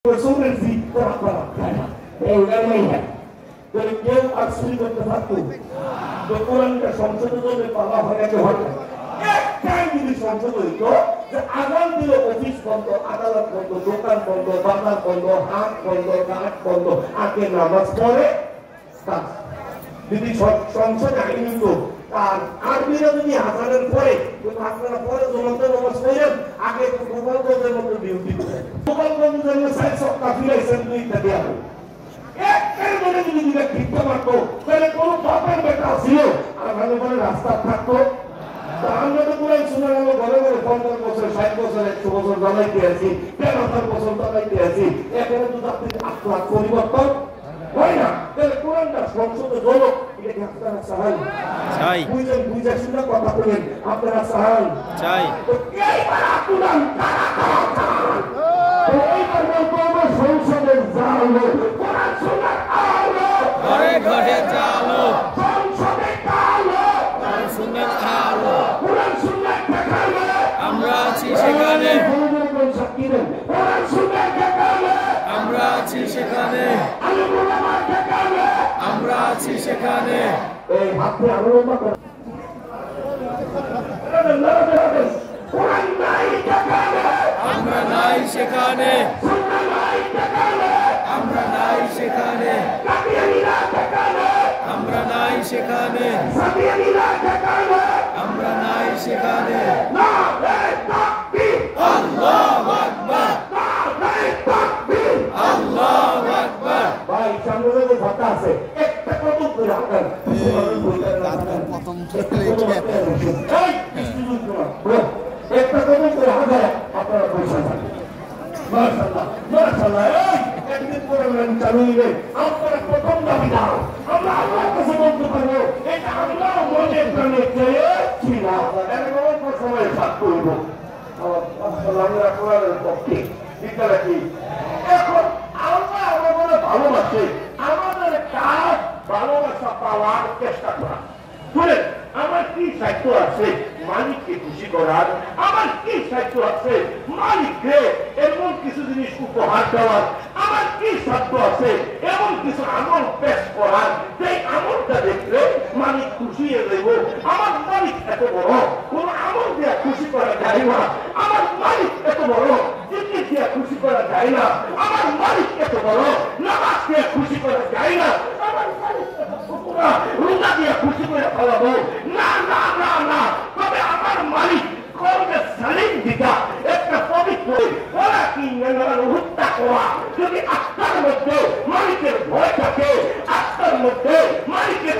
Sobre এই গানেই যদি কেউ আর চুরি করতে পারতো কোরআনটা সংসদের জন্য পালা হয়ে গেছে হঠাৎ একটাই যদি সংসদ হইত যে আগাম দিল অফিস বন্ধ, আদালত বন্ধ, দোকান বন্ধ, বাজার বন্ধ, হাট বন্ধ, ঘাট বন্ধ, আগে নামাজ পড়ে যদি সংসদ আগে নিত আর আরবিরা যদি হাজারের পরে আপনারা পরে জমাতে নামাজ পড়েন আগে গোপালগঞ্জের মতো ডিউটি করেন গোপালগঞ্জের জন্য 4 সপ্তাহ ফিরাইছেন 2টা দেওয়া একটাই মনে যদি দিলে ঠিকতে পারতো তাহলে কোনো বাপের বেটা ছিল আর ভালো করে রাস্তা থাকতো আমরা তো পুরাই শুনে গেল ঘরে ঘরে 50 বছর 60 বছর 100 বছর জ্বালাইতে আছি 13 বছর জ্বালাইতে আছি এখানে তো আপনি আপনার পরিবর্তন হয় না তাহলে কোরআনটা সংসদে জল এটা কি আপনারা চাই চাই বুঝে শুনে কথা বলেন আপনারা চাই চাই তো এইবার কোরআন এইবার বলবো সংসদে যাও কোরআন শোনার আলো ঘরে ঘরে যাও সংসদে যাও কোরআন শোনার আলো কোরআন শোনার দেখালে আমরা আছি সেখানে কোরআন শোনার দেখালে আমরা আছি সেখানে আমরা আছি সেখানে এই আপনি আলোচনা করেন কোরআন নাই সেখানে আমরা নাই সেখানে আমরা নাই সেখানে আমরা নাই সেখানে আমরা নাই সেখানে আল্লাহু আকবার আল্লাহু আকবার ভাই সামনে যে কথা আছে একটা কত করে আকার প্রথম একটা কত করে আকার আপনারা পয়সা দেন মাশাআল্লাহ মাশাআল্লাহ একদিন প্রোগ্রাম চালু হইলে আপনারা প্রথম দাবি দাও আমরা আল্লাহর কাছে বলতে পারবো এটা আল্লাহ মনে প্রাণে চেয়েছিল এরকম সময় সাথ করব আমরা কোরআনের পক্ষে বিদ্যারা কি এখন আল্লাহ আমাদের ভালোবাসে আমাদের কাজ ভালোবাসা পাওয়ার চেষ্টা করা শুনেন আমার কি সাধ্য আছে মালিককে খুশি করার আমার কি সাধ্য আছে মালিককে এমন কিছু জিনিস উপহার দেওয়ার আমার কি সাধ্য আছে এমন কিছু আমল পেশ করার সেই আমলটা দেখলে মালিক খুশি হয়ে যাইব আমার মালিক এত বড় কোন আমল দিয়ে খুশি করা যায় না আমার মালিক এত বড় জিনিস দিয়ে খুশি করা যায় না আমার মালিক এত বড় নামাজ দিয়ে খুশি করা যায় না আমার মালিক রোজা দিয়ে খুশি করে ফেলাবো না না না না তবে আমার মালিক করবে সালিম দিকা একটা পবিত্র ওরা কি হত্যা করা যদি আত্মার মধ্যে মালিকের ভয় থাকে আত্মার মধ্যে মালিকের